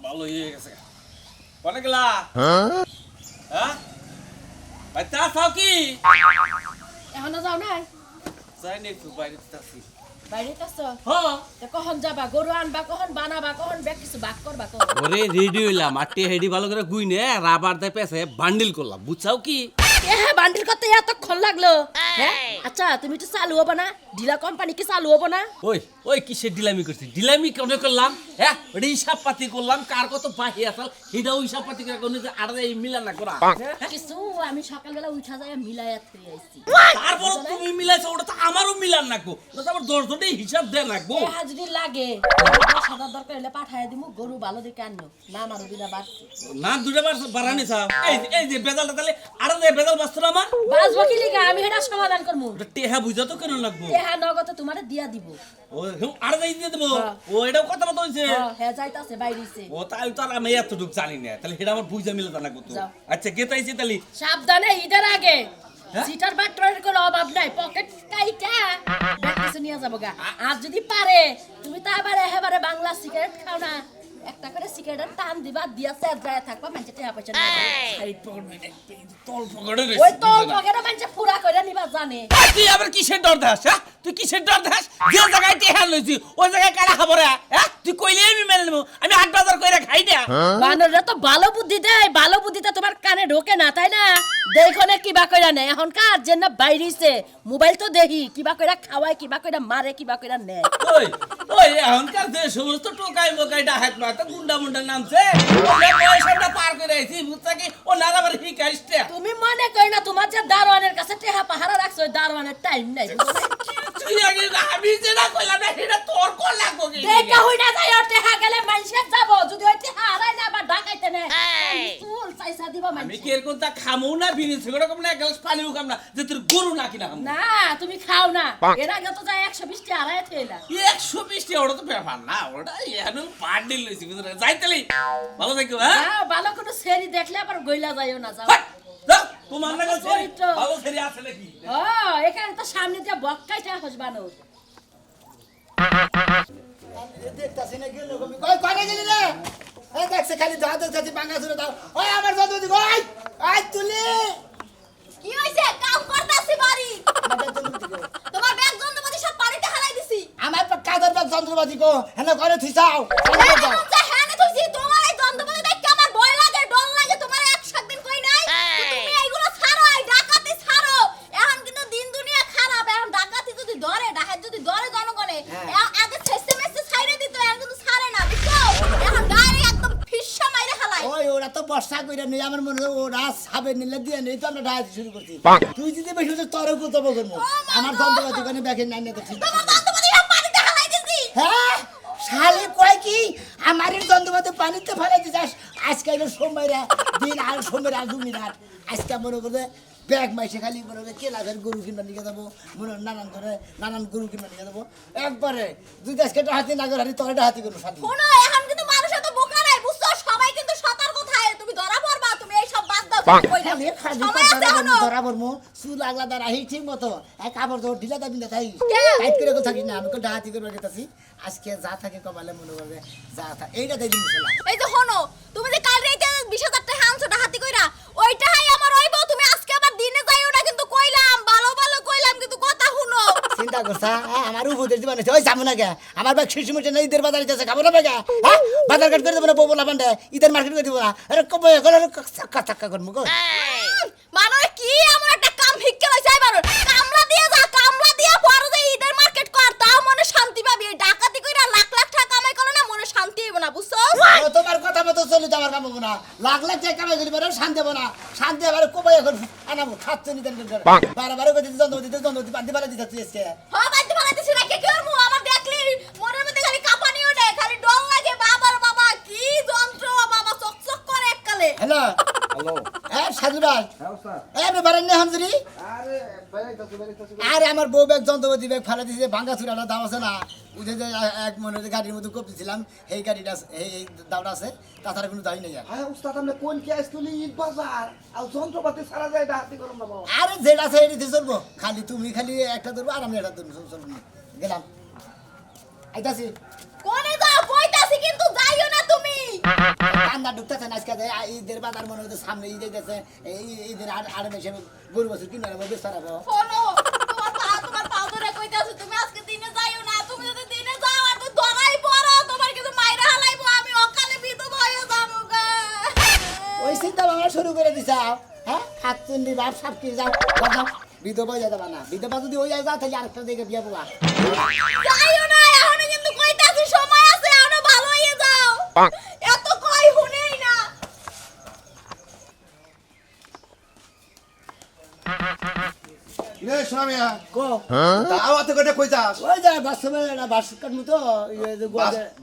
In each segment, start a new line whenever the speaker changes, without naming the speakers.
ভালো হয়ে গেছে কোনে গেলা হ্যাঁ ভাই তা খাও কি
এখনো যাও নাই
যাই নেই তো বাইরে তাছি
বাইরে কাছ
হ্যাঁ
তে কখন যাবা গরু আনবা কখন বানাবা কখন বেক কিছু বাক করবা কখন
ওরে রেডি হইলাম আটটি হেডি ভালো করে গুইনে রাবার দে পেছে বান্ডিল করলাম বুঝছাও কি
হ্যাঁ বান্ডিল করতে এতক্ষণ লাগলো হ্যাঁ আচ্ছা তুমি একটু চালু হবো না ঢিলা কোম্পানি কি চালু হবো না
ওই ওই কিসের ডিলামি করছিস ডিলামি কেন করলাম হ্যাঁ ওটা হিসাব পাতি করলাম কার কত বাহি আসাল সেটাও হিসাব পাতি করে কোনো যে আর এই মিলা না করা
কিছু আমি সকালবেলা উঠা যায় মিলাইয়া থই আইছি
তারপর তুমি মিলাইছো ওটা তো আমারও মিলান রাখবো ওটা তো আবার 10 জনেই হিসাব দেন রাখবো
যদি লাগে 10,000 দরকার হলে পাঠায় দিমু গরু ভালো দেখে আনলো না আমারও দিনা বাড়ছে
না দুটা বার বাড়ানি চাও এই যে বেজালটা তাহলে আর যে বেজাল বাস্তু না আমার
বাজবো কি লিগা আমি এটা সমাধান করমু
ওটা টেহা বুঝা তো কেন লাগবো
হ্যাঁ নগদ তোমারে দিয়া দিব
ও আর যাই দিয়ে দেবো ও এটাও কথা মতো হইছে
হ্যাঁ যাইতাছে বাইরেছে
ও তাই তো আর আমি এতটুকু জানি না তাহলে এটা আমার বুঝা মিলে জানা কত
যাও।
আচ্ছা গেতাইছি তাহলে
সাবধানে ঈদের আগে
হ্যাঁ?
সিটার বাটরের কোনো অভাব নাই পকেট কাইটা ব্যাগ কিছু নিয়ে যাবো গা আর যদি পারে তুমি তো আবার একেবারে বাংলা সিগারেট খাও না একটা করে সিগারেট টান দিবা দিয়া চেদ্রায় থাকবা মানুষে টাকা পয়সা
সাইড পকেট নেই তল পকেটে
ওই তো পকেটে মানুষে পুরা করে নিবা জানে
তুই আবার কিসের ডর দেখাস হ্যাঁ তুই কিসের ডর দেখাস যে জায়গায় টেহা লইছি ওই জায়গায় কারা খাবো রে হ্যাঁ তুই কইলে আমি মেনে নেবো আমি 8 বাজার কইরা খাই না
বানররা তো ভালো বুদ্ধি দেয় ভালো বুদ্ধিটা তোমার কানে ঢোকে না তাই না দেখনে কিবা কইরা নেয় এখনকার যে না বাইরেছে মোবাইল তো দেখি কিবা কইরা খাওয়ায় কিবা কইরা মারে কিবা কইরা নেয়
ওই ওই এখনকার যে সমস্ত টোকাই মোকাই ডাহাত মাথা গুন্ডা মুন্ডা নামছে ওই পয়সাটা পার করে আইছি বুঝছা কি ও নালা আমার হিকাইস্তে
তুমি মনে কই না তোমার যে দারোয়ানের কাছে টেহা পাহারা রাখছো ওই দারোয়ানের টাইম নাই
তুই আগে আমি যেটা কইলাম না সেটা তোর কোন লাগবো কি
দেখা হই না যায় ওর টেহা গেলে মানুষের যাব যদি ওই টেহা হারাই না বা ডাকাইতে নে চুল চাইসা দিবা
আমি
মানুষ
কি এরকম তা খামু না বিনি সিগারেট কম না এক গ্লাস পানিও খাম না যে তোর গরু না কিনা খাম
না তুমি খাও না এর আগে তো যায় 120 টা হারাই থইলা
120 টা ওটা তো ব্যাপার না ওটা এখন বান্ডিল লইছি বুঝছ যাই তালি ভালো থাকো হ্যাঁ
না ভালো কোনো সেরি দেখলে আবার গইলা যাইও না যাও
যাও তোমার না গেছে
চরিত্র।
ভালো ছেড়ে আছে নাকি
ও এখানে তো সামনে দিয়ে বক্কাইটা হসবানো
দেখতাছি না গেল কই কই গেলি রে এই দেখছে খালি দাঁত দাঁত বাঙ্গা ধরে দাও ওই আমার দাদু দি ওই আই তুলি
কি হইছে কাম করতাছি বাড়ি তোমার ব্যাগ যন্ত্রপাতি সব বাড়িতে হারাই দিছি
আমার তো কাদের ব্যাগ যন্ত্রপাতি কো হেনা করে থিসাও
হ্যাঁ থইছি তোমার এই যন্ত্রপাতি দেখে আমার ভয় লাগে ডর লাগে তোমার একদিন কই নাই তুমি এইগুলো ছাড়ো এই ডাকাতি ছাড়ো এখন কিন্তু দিন দুনিয়া খারাপ এখন ডাকাতি যদি ধরে ডাকাত যদি ধরে জনগণে আগে ছেসে মেসে ছাইরে দিত এখন কিন্তু ছাড়ে না বুঝছো এখন ডাইরেক্ট একদম ফিসা মাইরে হালাই
ওই ওরা তো বর্ষা কইরা নেই আমার মনে হয় ওরা সাবে নিলে দিয়ে নেই তো আমরা ডায়াত শুরু করছি তুই যদি বেশি হচ্ছে তোর কত বলবো আমার যন্ত্রপাতি কোনে ব্যাগে নাই না তো ঠিক
তোমার যন্ত্রপাতি সব বাড়িতে হারাই দিছি
হ্যাঁ শালি কয় কি আমার এই যন্ত্রপাতি পানিতে ফেলে দিছাস আজকে এলো সোমবারে দিন আর সোমবারে আর 2 মিনিট আজকে মনে করে ব্যাগ মাইসে খালি মনে করে কেলাভের গরু কিনবা নিয়ে যাবো মনে নানান গরু কিনবা নিয়ে যাবো একবারে দুই আজকে হাতি নাগর হাতি তোর হাতি করবো সাথে
শোনো এখন কিন্তু মানুষ এত বোকা নাই বুঝছো সবাই কিন্তু সতর্ক থাকে তুমি ধরা পড়বা তুমি এই সব বাদ দাও
খালি খালি ধরাবর মো চুল আগলা দ্বারা হি ঠিক মতো এক কাপড় তো ঢিলা দাবি না তাই টাইট করে থাকিস না আমি ডাহাতি করবো গেতাছি আজকে যা থাকে কমালে মনে করবে যা থাকে এইটা দেই দিন
এই যে শোনো তুমি যে কাল রাতে 20,000 টাকা আনছো হাতি কইরা ওইটাই আমার হইবো তুমি আজকে আবার দিনে যাইও না কিন্তু কইলাম ভালো ভালো কইলাম কিন্তু কথা শুনো
চিন্তা করছা আমার উপদেশ দিবা না ওই যাবো না গে আমার ব্যাগ শিশু মিটে না ঈদের বাজার দিতেছে খাবো না বেগা হ্যাঁ বাজার ঘাট করে দেবো না বলা বান্ডে ঈদের মার্কেট করে দিব না আরে কবে করে চাক্কা চাক্কা করবো গো
মানে কি এমন একটা কাম ভিক্ষে লইছে এবার কামলা দিয়ে যা কামলা দিয়ে পরে যে ঈদের মার্কেট কর তাও মনে শান্তি পাবি এই ডাকাতি কইরা লাখ লাখ টাকা কামাই করলে না মনে শান্তি হইব না বুঝছো
তোমার কথা মতো চলে তো আমার কাম হবো না লাখ লাখ টাকা কামাই করি পারে শান্তি হবো না শান্তি আবার কবে এখন আনাবো খাচ্ছে নিতেন বারে করে যন্ত্রপাতি বান্দি বালা দিতে তুই আজকে
হ্যাঁ বাড়িতে বানাইতেছি না কে করবো আমার দেখলি মনের মধ্যে খালি কাঁপানি ওঠে খালি ডর লাগে বাবার বাবা কি যন্ত্র বাবা চকচক করে এককালে
হ্যালো
হ্যালো
হ্যাঁ সাজু ভাই
হ্যাঁ স্যার
আমি বারেন না হামজুরি
আরে বাইরে
আরে আমার বউ ব্যাগ যন্ত্রপাতি ব্যাগ ফেলা দিয়েছে ভাঙ্গা চুরাটা দাম আছে না বুঝে যে এক মনে গাড়ির মধ্যে কপতেছিলাম এই গাড়িটা এই দামটা আছে তাছাড়া কোনো দাবি নেই আর
হ্যাঁ উস্তাদ আপনি কোন কি আসতুলি ঈদ বাজার আর যন্ত্রপাতি সারা যায় ডাহাতি করুন না বাবা
আরে যেটা আছে এটাতে চলবো খালি তুমি খালি একটা ধরবো আর আমি একটা ধরবো চলবো গেলাম আইতাছি
কোনে যাও কইতাছি কিন্তু যাইও না তুমি
কান্দা ঢুকতেছে না আজকে ঈদের বাজার মনে হচ্ছে সামনে ঈদ গেছে এই ঈদের আর মেশে গরু বছর কিনে নেবো বেশ পারাবো
শোনো তোমার পা ধরে কইতাছো তুমি আজকে দিনে যাইও না তুমি যদি দিনে যাও আর তো ধরাই পড়ো তোমার কিছু মাইরা হালাইবো আমি অকালে বিধবা হয়ে যাবো গা
ওই চিন্তা ভাবনা শুরু করে দিছাও হ্যাঁ হাত চুন্ডি বাপ সব কি যাও যাও বিধবা হয়ে যাবে না বিধবা যদি হয়ে যায় তাহলে আরেকটা দিকে বিয়ে পাবা
যাইও না এখনো কিন্তু কইতাছি সময় আছে এখনো ভালো হয়ে যাও এত কই শুনেই না
রে সোনামিয়া
কো
দাও এত করে কই যাস
ওই যা বাসবে না বাস কাটমু তো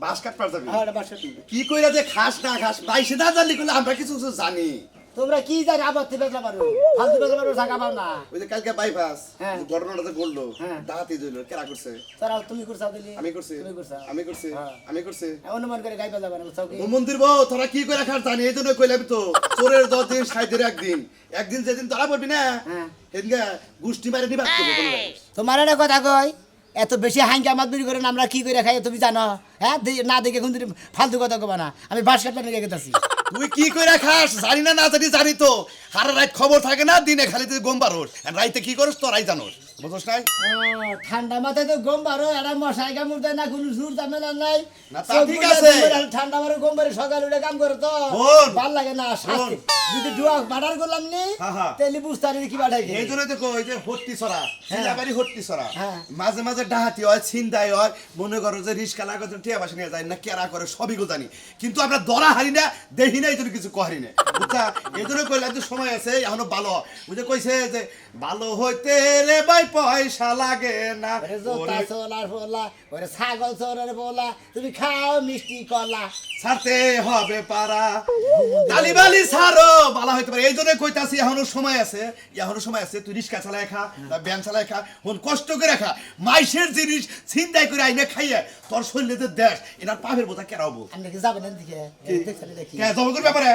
বাস কাট পার যাবি
হ্যাঁ বাস কাটমু
কি কইরা যে খাস না খাস বাইশে না জানলি কোলে আমরা কিছু কিছু জানি
তোমরা কি জানি আবার থেকে বেচলা পারো ফালতু বেচলা পারো টাকা পাও না
ওই যে কালকে বাইপাস
হ্যাঁ।
ঘটনাটা যে ঘটলো
হ্যাঁ।
ডাকাতি হইলো কেরা করছে
তারা তুমি করছাও দিলি
আমি করছি
তুমি করছাও
আমি করছি
হ্যাঁ।
আমি করছি
অনুমান করে গাইবা যাবে না বুঝছাও কি
ও মন্দির বউ তোরা কি করে খাস জানি এই জন্য কইলাম তো চোরের 10 দিন 60 দিন একদিন যেদিন ধরা পড়বি না
হ্যাঁ।
সেদিনকে গুষ্টি মারে নিবাস করবো কোনো জায়গায়।
তোমার একটা কথা কই এত বেশি হাঙ্গা মাতবুরি করেন আমরা কি করে খাই তুমি জানো হ্যাঁ না দেখে কোন ফালতু কথা কবা না আমি বাস কাটতে নিয়ে গেছি
তুই কি করে খাস জানি না না জানি জানি তো সারা রাত খবর থাকে না দিনে খালি তুই গম পারোস আর রাইতে কি করিস তোরাই জানোস বুঝছ নাই
ঠান্ডা মাথায় তো গম বারো একটা মশাই কামড় দেয় না কোনো সুর ঝামেলা নাই
না, তা ঠিক আছে।
ঠান্ডা মারে গম বারে সকালে উঠে কাম করে তো
শোন।
ভাল লাগে না শাস্তি। যদি ডুয়া বাটার করলাম নি
হ্যাঁ, হ্যাঁ।
তাহলে বুঝতে পারি কি বাটাই
এই জন্য তো কই যে হট্টি ছড়া সিলাবাড়ি হট্টি ছড়া
হ্যাঁ।
মাঝে মাঝে ডাহাতি হয় ছিনতাই হয় মনে করো যে রিস্কা লাগত টিয়া বাসা নিয়ে যায় না কেরা করে সবই গো জানি কিন্তু আমরা দরা হারি না দেখি না এই জন্য কিছু কহারি না বুঝছা এই জন্য কইলাম যে সময় আছে এখনো ভালো বুঝে কইছে যে ভালো হইতে রে ভাই পয়সা লাগে না
ওরে জোতা
ওরে
চোলার পোলা ওরে ছাগল চোরের পোলা তুমি খাও মিষ্টি কলা
ছাড়তে হবে পারা তালিবালি ছাড়ো ভালো হইতে পারে এই জন্য কইতাছি এখনো সময় আছে তুই রিস্কা চালায় খা বা ব্যান চালায় খা হন কষ্ট করে খা মাইসের জিনিস ছিনতাই করে আইনে খাইয়ে তোর শরীরে যে দেশ এনার পাপের বোঝা কেরাবো
আপনি কি যাবেন দিকে দেখছেন দেখি
কে জমা করবে ব্যাপারে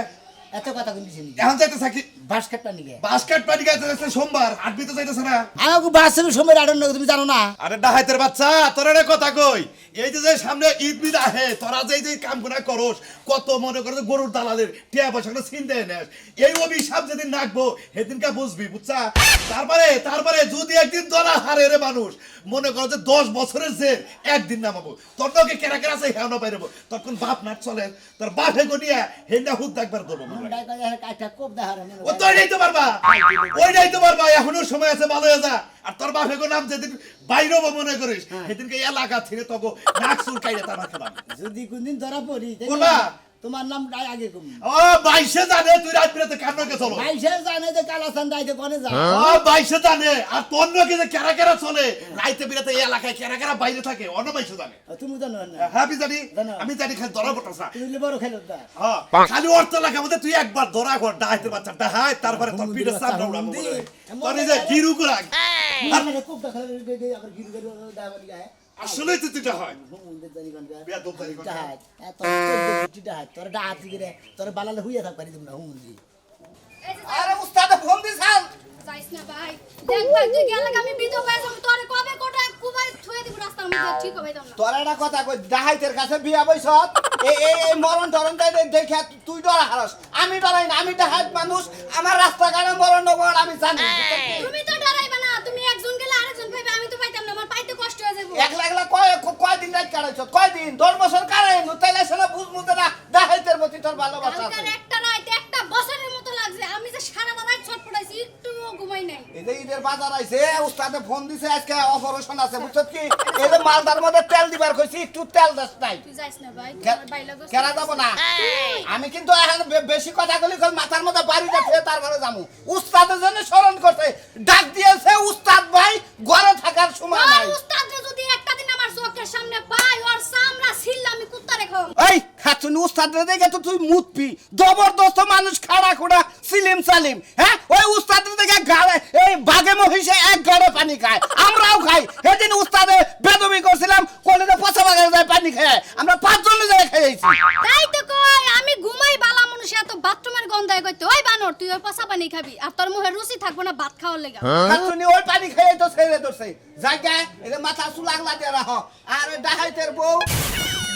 এত কথা কিন্তু
এখন যাইতে থাকি
বাস কাটটা নিকে
বাসকাট পানি গাইতে সোমবার আটবি তো যাইতেছে না
আমাকে বাসের সময় আড়ন তুমি জানো না
আরে ডাহাইতের বাচ্চা তোর একটা কথা কই এই যে সামনে ঈদ বিদ আহে তোরা যে কাম গুনা করস কত মনে করে গরুর দালালের টিয়া পয়সা চিনতে নেস এই অভিশাপ যেদিন নাকবো সেদিনকে বুঝবি বুঝছা তারপরে যদি একদিন ধরা হারে রে মানুষ মনে করো যে 10 বছরের যে একদিন নামাবো তোর তোকে কেরা কেরা আছে হেও না পাইরবো তখন বাপ নাচ চলে তোর বাপে গনিয়া হেন্ডা হুদ একবার ধরবো
একটা কোপ দেখার
ও তো ওইটাই তো পারবা এখনো সময় আছে ভালো হয়ে যা আর তোর বাপে গো নাম যেদিন বাইরব মনে করিস সেদিনকে এলাকা থেকে তোকে নাক চুল কাইরে তার মাথা বাঁধ
যদি কোনদিন ধরা পড়ি তাহলে
বলবা?
তোমার নাম আগে কম
ও বাইশে জানে তুই রাত বিরাতে কান্নাকে চলো
মাইসে জানে যে কালাসান দাইতে কোনে যা
ও বাইশে জানে আর তোর নাকি যে কেরা কেরা চলে রাইতে বিরাতে এই এলাকায় কেরা কেরা বাইরে থাকে অন্য বাইশে জানে
তুমি জানো না
হ্যাঁ আমি জানি
জানো।
আমি জানি খালি ধরা পড়তাস না
তুমি বড় খেলো দা
হ্যাঁ খালি অর্থ লাগে মধ্যে তুই একবার ধরা কর ডাহাইতের বাচ্চা ডাহাই তারপরে তোর পিঠে চামড়া উড়াবো বলে তোর এই যে গিরু গুলা
মানে কোপ দেখা আবার গিরু গিরু দাবা দিয়া
আসলে তো তুইটা হয়
হুমুন্দের জানি কোন
বেয়াদব জানি কোন
ডাহাত এত ডাহাত তোর ডাহাত দিকে তোর বালালে হইয়া থাক পারি তুমি না হুমুন্দি
আরে উস্তাদে ফোন দিছাল
যাইস না ভাই দেখ ভাই তুই গেলে আমি বিধবা হয়ে যাবো তোরে কবে কোটায় কুবাই থুয়ে দিব রাস্তার মধ্যে ঠিক হবে না
তোর একটা কথা কই ডাহাইতের কাছে বিয়া বইছত এই মরণ টরণ দেখে তুই ডরা হারস আমি ডরাই না আমি ডাহাইত মানুষ আমার রাস্তাঘাটে মরণ নবর আমি জানি
তুমি তো ডরাইবা না তুমি একজন গেলে আরেকজন পাইবে আমি তো পাইতাম না আমার পাইতে কষ্ট হয়ে যাবো
একলা একলা কয়দিন রাত কাটাইছ কয়দিন 10 বছর কাটাই নু তাইলে সেনা বুঝমুতে না ডাহাইতের প্রতি তোর ভালোবাসা আছে
কালকার একটা রাইতে একটা বছরের মতো লাগছে আমি যে সারা রাত ছটফটাইছি একটুও ঘুমাই নাই
এই যে ঈদের বাজার আইছে উস্তাদে ফোন দিছে আজকে অপারেশন আছে বুঝছত কি এই যে মালদার মধ্যে তেল দিবার কইছি একটু তেল দাস নাই
তুই যাইস না ভাই
কে-
তোর বাইলা গোছ
কেরা যাব না আমি কিন্তু এখন বেশি কথা বলি মাথার মধ্যে বাড়ি যাচ্ছে তারপরে যাবো উস্তাদের জন্য স্মরণ করতে ডাক দিয়েছে উস্তাদ ভাই ঘরে থাকার সময় নাই
উস্তাদ যদি একটা দিন আমার চোখের সামনে পাই ওর সামরা ছিল্লা আমি কুত্তা রেখো
এই খাচ্ছুনি উস্তাদ দেখে তো তুই মুতপি জবরদস্ত মানুষ খাড়া খোড়া সিলিম সালিম হ্যাঁ ওই উস্তাদ দেখে গাড়ে এই বাঘে মহিষে এক গাড়ে পানি খায় আমরাও খাই সেদিন উস্তাদে বেদবি করছিলাম কলেজে পচা বাগানে যায় পানি খায় আমরা 5 জনে যায় খেয়েছি
তাই তো কই আমি ঘুমাই বালা মানুষ এত বাথরুমের গন্ধায় কইতে ওই বানর তুই ওই পচা পানি খাবি আর তোর মুখে রুচি থাকবো না ভাত খাওয়ার লাগা
খাচ্ছুনি ওই পানি খেয়ে তো ছেড়ে ধরছে জায়গায় এটা মাথা চুল আগলা দিয়ে রাখো আর ডাহাইতের বউ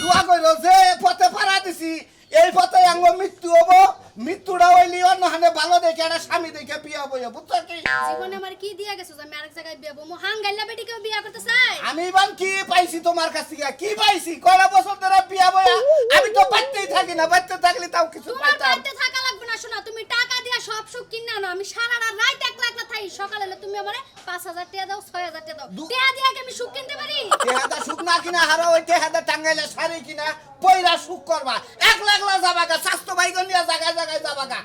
দোয়া কইরো যে পথে পাড়া দিছি এই পথে আঙ্গ মৃত্যু হবো, মৃত্যুটা হইলি অন্য হানে ভালো দেখে একটা স্বামী দেখে বিয়া বইয়া, বুঝছো কি?
জীবনে আমার কি দিয়া গেছো যে আমি আরেক জায়গায় বিয়া বমু? হাঙ্গাইলা বেটিকেও বিয়া করতে চাই?
আমি বান কি পাইছি তোমার কাছ থেকে, কি পাইছি? কয়টা বছর ধরে বিয়া বইয়া আমি তো বাড়তেই থাকি না, বাড়তে থাকলে তাও কিছু
তোমার
পাইতাম।
বাড়িতে থাকা লাগবে না, শোনা তুমি টাকা দিয়া সব সুখ কিনে আনো, আমি সারা রাত একলা একলা থাকি, সকালে হলে তুমি আমারে 5000 টাকা দাও, 6000 টাকা দাও, টাকা দিয়া কি আমি সুখ কিনতে পারি?
তেহাদা সুখ না কিনা হারা ওই তেহাদা টাঙ্গাইলে শাড়ি কিনা পয়লা সুখ করবা, একলা একলা যাবাগা, স্বাস্থ্য ভাই নিয়ে জায়গায় জায়গায় যাবাগা,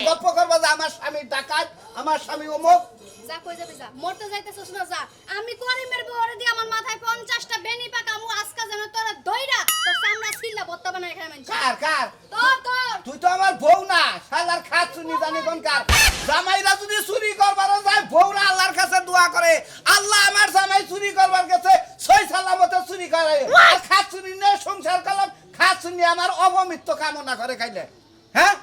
গপ্প করবা যে আমার স্বামী ডাকাত, আমার স্বামী অমুক।
যা কই যাবি যা, মরতে যাইতেছস না যা। আমি করিমের বউরে দিয়ে আমার মাথায় 50টা বেনি পাকা আমু আজকা যেন তোরা দইরা তোর সামনে ছিলা বত্তা বানায় খায় মানছি।
কার কার
তোর
তুই তো আমার বউ না, শালার খাত শুনি জানি কোন কার। জামাইরা যদি চুরি করবার যায়, বউরা আল্লাহর কাছে দোয়া করে, আল্লাহ আমার জামাই চুরি করবার কাছে সই সালামতে চুরি করে, আর খাত শুনি নিয়ে সংসার করলাম, খাত শুনি আমার অবমৃত্যু কামনা করে খাইলে। হ্যাঁ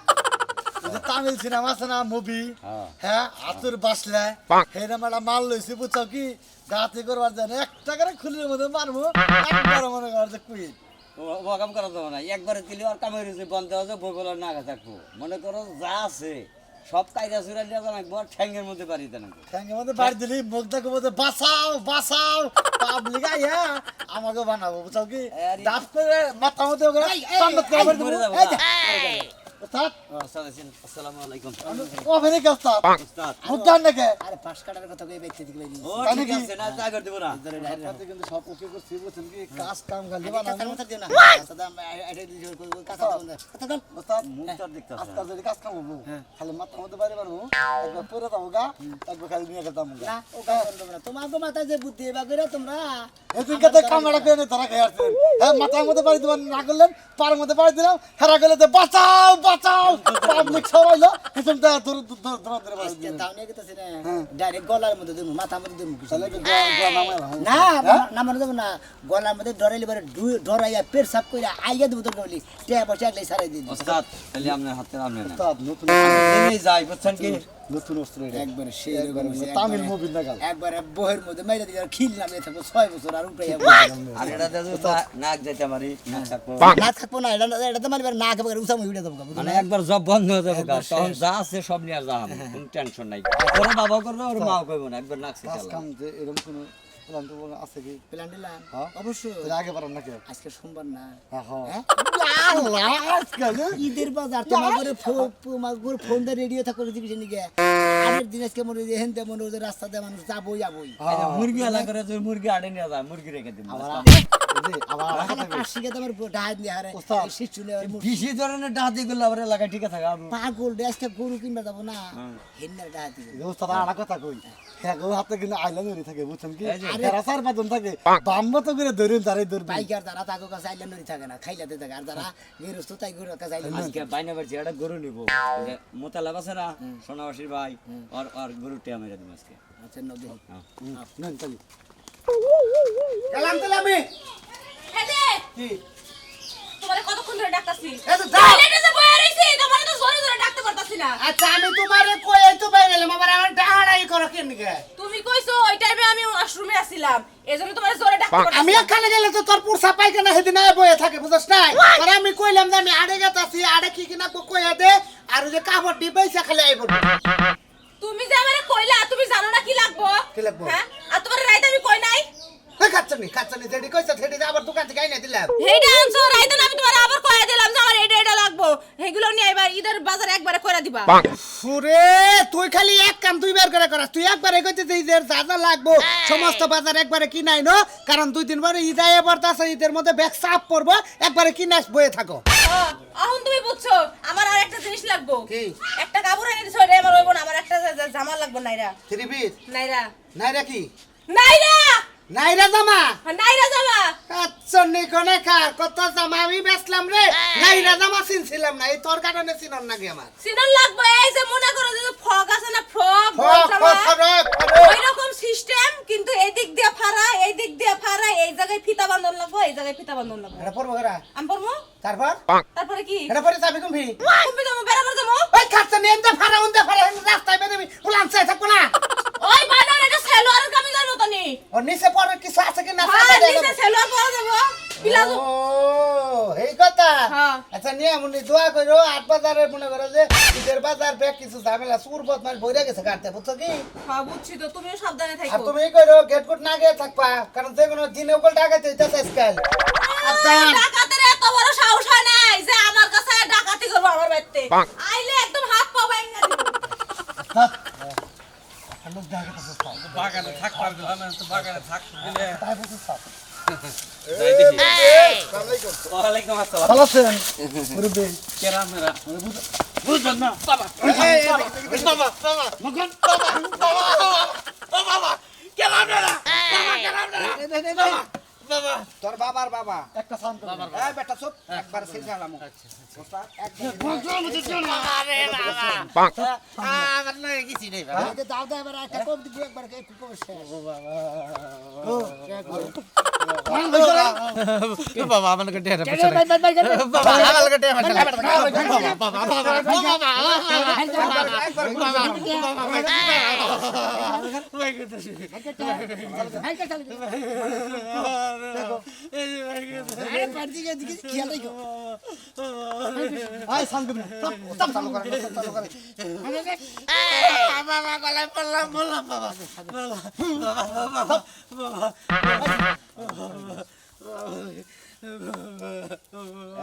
তামিল সিনেমা আছে না মুভি, হ্যাঁ আতুর বাসলে হেরাম একটা মাল লইছি, বুঝছো কি? গাতে করবার জানে একটা করে খুলির মধ্যে মারবো, একবার মনে কর যে কুইন
ও কাম করা যাবে না, একবারে দিলে আর কামের হয়েছে বন্ধ হয়েছে, বইগুলো নাগা থাকবো। মনে করো যা আছে সব কায়দা চুরা নিয়ে যান, একবার ঠ্যাঙ্গের মধ্যে বাড়ি দেন।
সঙ্গে মধ্যে বাড়ি দিলি মুখ দেখো বলতে বাঁচাও বাঁচাও, পাবলিক আইয়া আমাকে বানাবো, বুঝছো কি? ডাব করে মাথা মধ্যে ওখানে টান্ডত করে বাড়ি
মরে
দেবো।
যাবো।
এই যে, ওস্তাদ,
আসসালামু আলাইকুম।
ওখানে কে ওস্তাদ?
উস্তাদ।
বুঝতাম নাকি? আরে 5 কাটার কথা কই ব্যক্তি দিকে বাইলি।
ও
তাই
ঠিক
নাকি?
আছে, না তাই করে দেবো না।
আপনাদের কিন্তু সব ওকে করছি, বুঝছেন কি? কাজ কাম খালি বানাবো। ওস্তাদ,
মুখটা দেখতে আছে।
আজকাল যদি কাজ কাম হবো, খালি মাথার মধ্যে বাইরে মারবো, একবার পরে যাবো গা, একবার খালি নিয়ে গেতাম গা।
তোমাকে মাথায় যে বুদ্ধি এবার করে তোমরা
এদিনকে তো কামড়া করে তারা খেয়ে আসছেন। হ্যাঁ, মাথার মধ্যে বাড়ি দিবেন না করলেন, পার মধ্যে বাড়ি দিলাম, হেরা গেলে যে বাঁচাও বাঁচাও, পাবলিক সবাই লো, এসব ধরে বাড়ি দিলেন।
তাও নিয়ে গেতেছি না ডাইরেক্ট গলার মধ্যে দেবো, মাথার মধ্যে দেবো
তাহলে কি গোয়া নামায় ভালো?
না নামানো দেবো না, গলার মধ্যে ডরাইলে পরে ডরাইয়া পেট সাফ করে আইয়া দেবো তো ডরলি টেয়া পয়সা একলাই সারাই দিন
ওস্তাদ, তাহলে আপনার হাতে আপনি না।
ওস্তাদ, নতুন
এই যাই, বুঝছেন কি?
নতুন অস্ত্র এটা।
একবারে সেই
একবারে তামিল মুভির নাগাল।
একবারে বহের মধ্যে মাইরা দিয়ে খিল নামিয়ে থাকবো 6 বছর আর উঠে
আর এটা যদি নাক যাইতে পারি, নাক থাকবো।
না থাকবো না, এটা তো মারবার না খাবার উঠাম উঠে যাবো
মানে একবার জব বন্ধ হয়ে যাবে, তখন যা আছে সব নিয়ে যাম, কোনো টেনশন নাই। ওর বাবাও করবে, ওর মাও করবে না, একবার নাক
কাজ
শিখালাম।
কাম যে এরকম কোনো প্ল্যান টুন আছে কি?
প্ল্যান দিলাম
হ্যাঁ?
অবশ্যই
তাহলে আগে পারেন নাকি?
আজকে সোমবার না
হ্যাঁ। আল্লাহ, আজকাল
ঈদের বাজার তোমার করে ফোন দিয়ে রেডিও থাকো টেলিভিশন নিয়ে আগের দিন আজকে মনে হয় হেনতে মনে হয় রাস্তা দিয়ে মানুষ যাবোই যাবোই
এই যে মুরগি আলা করে, যদি মুরগি আড়ে নিয়ে যায়, মুরগি রেখে দিন।
আবার
কাশিকে তোমার ডাহাত নিয়ে হারে
ওস্তাদ,
শিশু
বেশি ধরনের ডাহাতি করলে আবার এলাকায় ঠিক থাকে।
পাগল আজকে গরু কিনবা যাবো না হেন্নার ডাহাতি
তারা আর কথা কই, হ্যাঁ গো হাতে কিন্তু আইল্যান্ড থাকে, বুঝছেন কি?
এই যে।
এরা 4-5 থাকে, বাম্মতো করে ধরুন তারাই ধরবে।
বাইকার যারা তাকে কাছে আইলেন নড়ি থাকে না খাইলাতে থাকে আর যারা গেরস্ত তাই গরু কাছে আইলেন
আজকে বাইনা বাড়ছি একটা গরু নিবো, মোতালা আছে না সোনাবাসীর ভাই, আর গরুটি আমি দিব আজকে।
আচ্ছা নদী
নেন তাহলে।
গেলাম তাহলে আমি।
কি তোমারে কতক্ষণ ধরে ডাকতাছি?
এই তো যাও।
এটা যে বয়ে রইছি, তোমারে তো জোরে জোরে ডাকতে পারতাছি না।
আচ্ছা আমি তোমারে কই তো বাইরে গেলাম, আবার আমার ডাহাড়াই করো কেন গে?
তুমি কইছো ওই টাইমে আমি ওয়াশরুমে আছিলাম, এজন্য তোমারে জোরে ডাকতে পারতাছি।
আমি এখানে গেলে তো তোর পুরসা পাইখানা হেদিন বয়ে থাকে, বুঝছ না? আর আমি কইলাম যে আমি আড়ে গেতাছি, আড়ে কি কিনা কইয়া দে, আর ওই যে কাপড় ডিবাইছা খালি আইব।
তুমি যে আমারে কইলা, তুমি জানো না কি লাগবো?
কি লাগবো?
হ্যাঁ? আর তোমারে রাইতে আমি কই নাই?
খাচ্ছনি যেটি কইছা সেটি আবার দোকান থেকে আইনা দিলাম।
হেইডা আনছো রাইতে না, আমি তোমারে আবার কইয়া দিলাম যে আমার এটা লাগবো। হেগুলো নিয়ে এবার ঈদের বাজার একবারে কইরা দিবা।
সুরে তুই খালি এক কাম তুই বের করে করাস, তুই একবারে কইতে যে ঈদের যা যা লাগবো সমস্ত বাজার একবারে কিনাই নো, কারণ 2-3 বার ঈদ আইয়া পড়তাছে, ঈদের মধ্যে ব্যাগ চাপ পড়বো, একবারে কিনাস বয়ে থাকো।
এখন তুমি বুঝছো আমার আর একটা জিনিস লাগবো।
কি?
একটা কাপড় এনে দিছো, এটা আমার হইবো না, আমার একটা জামা লাগবো। নাইরা
3 পিস
নাইরা
নাইরা কি?
নাইরা
নাইরা জামা?
নাইরা জামা।
আচ্ছা নিকনে কার কত জামা আমি বেচলাম রে, নাইরা জামা চিনছিলাম না, এই তোর কারণে চিনন নাকি আমার?
সিনন লাগবে, এই যে মনে করো যে ফ্রক আছে না, ফ্রক ওই রকম সিস্টেম, কিন্তু এই দিক দিয়ে ফাড়া, এই দিক দিয়ে ফাড়া, এই জায়গায় ফিতা বান্ধন লাগবে, এই জায়গায় ফিতা বান্ধন লাগবে।
এটা পড়বো করা,
আমি পরবো,
তারপর
তারপরে কি
এটা পরে যাবি কুম্ভি?
তুমি যাবো, বেড়াবার যাবো।
ওই খাচ্ছা নিয়ে এনতে ফাড়া উনতে ফাড়া রাস্তায় বেরবি, উলান চাই থাকবো না।
ওই বানার এটা সেলোয়ারের কামিজের মতনি।
ওর নিচে পরে কিছু আছে কি না?
হ্যাঁ, নিচে সেলোয়ার পরা যাবো, প্লাজো।
ও এই কথা।
হ্যাঁ।
আচ্ছা নিয়ে মনে দোয়া করো 8 বাজারে মনে করো যে ঈদের বাজার ব্যাগ কিছু ঝামেলা সুরবত মাছ বইরা গেছে কাটতে বুঝছো কি
হ্যাঁ বুঝছি তো তুমিও সাবধানে
আর
থাকো
তুমি করো গেট গুট না গিয়ে থাকবা কারণ যে কোনো দিনে ওগুলো ডাকাতে হইতাছে আজকাল
ডাকাতের এত বড় সাহস হয় নাই যে আমার কাছে ডাকাতি করবো আমার বাড়িতে আইলে একদম হাত পা ভাঙা দিব
বাগানে থাকবার গেলাম তো বাগানে থাকতে দিলে ওয়ালাইকুম আসসালাম
ভালো আছেন মুরব্বি
কেরামেরা বুঝছেন না বাবা বাবা বাবা মগন বাবা বাবা বাবা কেরামেরা বাবা কেরামেরা বাবা
তোর বাবার বাবা একটা সাউন্ড বাবার এই বেটা চুপ একবার সিধা লামু
আমার লাগে কিছু নেই
এই যে দাও দাও এবার একটা কম দিবি একবার একটু কম শেষ
বাবা আমার কাছে ঢেরা
এই ভাই ভাই ভাই
বাবা আমার কাছে ঢেরা বাবা
আরে পার্টি কে দিকে খেয়াল রাখো
আয় সাউন্ড দিবি সব চালু করে চালু করে
বাবা গলায় পড়লাম বললাম বাবা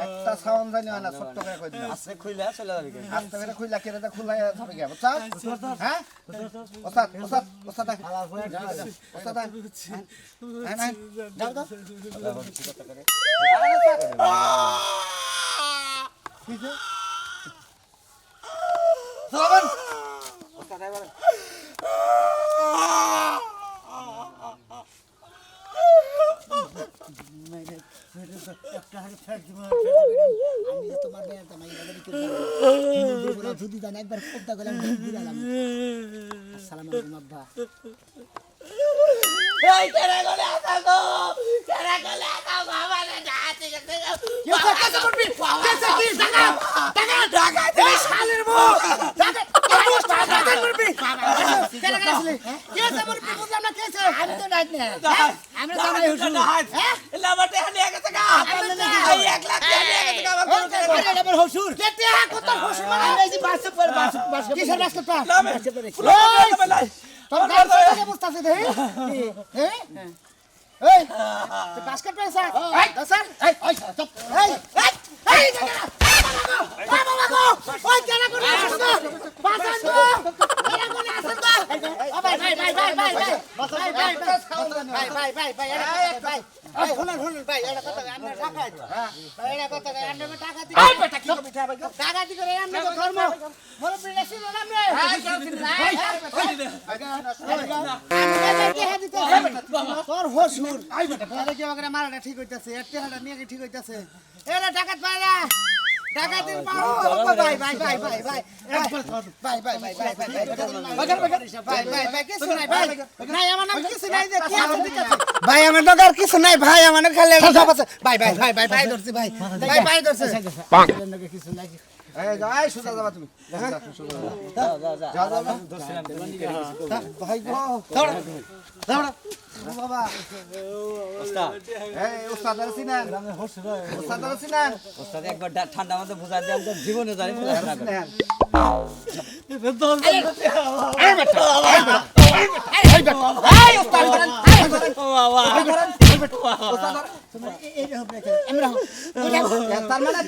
একটা সাউন্ড জানি না ছোট্ট করে কই দিলাম
আজকে খুইলা চলে যাবে কেন?
আস্তে করে খুইলা কেটে দা খুলা যাবে কি বুঝছ হ্যাঁ ওস্তাদ ওস্তাদ ওস্তাদ ওস্তাদ হ্যাঁ যাও দাও শ্রাবণ ওস্তাদ এবারে
আমি যে তোমার মেয়ে তো মাই বাজারে কি বলবো যদি জানা একবার কোপটা গেলাম বুড়ালাম আসসালামু আলাইকুম আব্বা
এই কেরা গলে আসা গো কেরা গলে আসা বাবা রে ডাতে গেছে ইয়া কাছে করবি কাছে কি টাকা টাকা টাকা তুমি শালের বউ টাকা টাকা করবি কেরা গেছিলে কে আছে মোর বুঝলাম না কেছে
আমি তো নাইট না আমরা জামাই হুসুন
হ্যাঁ লামাতে হানিয়া গেছে গা এই 1 লাখ হানিয়া গেছে গা আমার
আরে আমার হুসুর
কেতে কত খুশি মানে
আমরা এই যে বাসে পড়ে বাসে কিসের রাস্তা পা বাসে পড়ে তোর গাছ থেকে বসতাছে দে হ্যাঁ এই তুই বাস্কেট পেছাস এই স্যার এই চুপ এই এই বাবা বাবা ওই কেনা করে আসছ পাসান গো কেনা করে আসছ গো ভাই ভাই ভাই ভাই ভাই ভাই শুনুন ভাই এটা কথা আমরা টাকা ভাই এটা কথা আমরা টাকা দিই এই বেটা কি কবি ভাই টাকা দি করে আমরা ধর্ম মোর বিলেছি না আমরা তোর হসুর আই বেটা তোর কি আমাকে মারাটা ঠিক হইতাছে একটা হাড়া নিয়ে ঠিক হইতাছে এরা ডাকাত পায়রা ডাকাতের পাও ভাই ভাই ভাই ভাই ভাই ভাই ভাই ভাই ভাই ভাই কিছু নাই ভাই নাই আমার নাম কিছু নাই যে কি আছে ঠিক আছে
ভাই আমার দরকার কিছু নাই ভাই আমার খালি সব আছে ভাই ভাই ভাই ভাই ভাই ধরছি ভাই ভাই ভাই ধরছে
কিছু নাই
এই যাই সুজা যাবা তুমি ভাই গো দাঁড়া বাবা
ওস্তাদ
এই উস্তাদ আছিলেন উস্তাদ আছিলেন
ওস্তাদ একবার ঠান্ডা মাথায় বুঝা দিয়ে আমি তো জীবনে জানি পড়াশোনা করে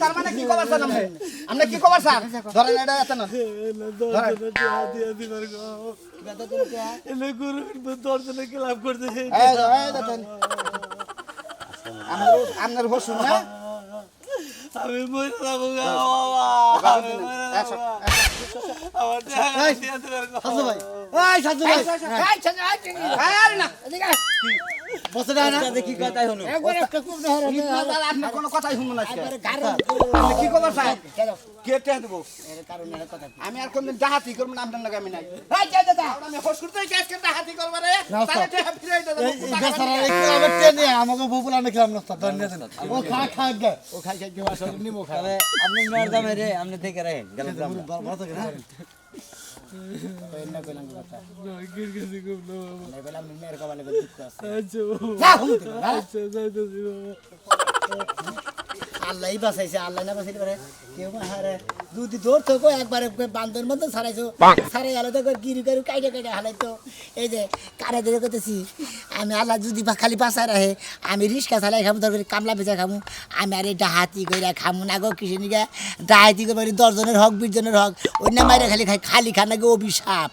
তার মানে কি খবর স্যার আমরা কি খবর স্যার ধরেন এটা এত না আপনার হসুন না
আমি মরে যাবো গা
সাজু ভাই এই সাজু ভাই এই সাজু আরে না এদিকে বসে দাও না
দেখি কথাই হলো
একবার একটা খুব না হরে
আপনার কোনো কথাই শুনবো না আজকে।
একবার গার
আপনি কি খবর স্যার
কেন
কেটে দেবো
এর কারণে এর কথা
আমি আর কোনদিন ডাহাতি করবো না আপনার লাগে আমি নাই
এই যা যা
আমি হসুর থেকে আজকে ডাহাতি করবো রে তাহলে টেহা ফিরে দেবো
আমাকে বুবুলা নিলাম না ধন্যবাদ ও খা খা গে ও খাই খাই কেউ আসলে নিমো খা
তবে আপনি মেয়ের দামে রে আপনি দেখে রাখেন গেলাম
ভালো থাকে না না কইলাম কথা না বললাম মেয়ের কবালে দুঃখ আছে যা হুম আল্লাহই বাঁচাইছে, আল্লাহ না বাঁচাইতে পারে কেউ হারে দুদি দৌড় থাকো একবারে বান্দর মতো ছাড়াইছো, ছাড়াই আলাদা করে গিরি করে কাইটে কাইটে হালাইতো। এই যে কারে ধরে করতেছি আমি, আল্লাহ যদি খালি বাঁচায় রাখে আমি রিক্সা চালাই খামু, তরকারি কামলা ভেজা খামু, আমি আর এই ডাহাতি করে খামু না গো কিসে নিগা, ডাহাতি করে 10 জনের হক 20 জনের হক অন্য মাইরা খালি খাই, খালি খান নাকি অভিশাপ।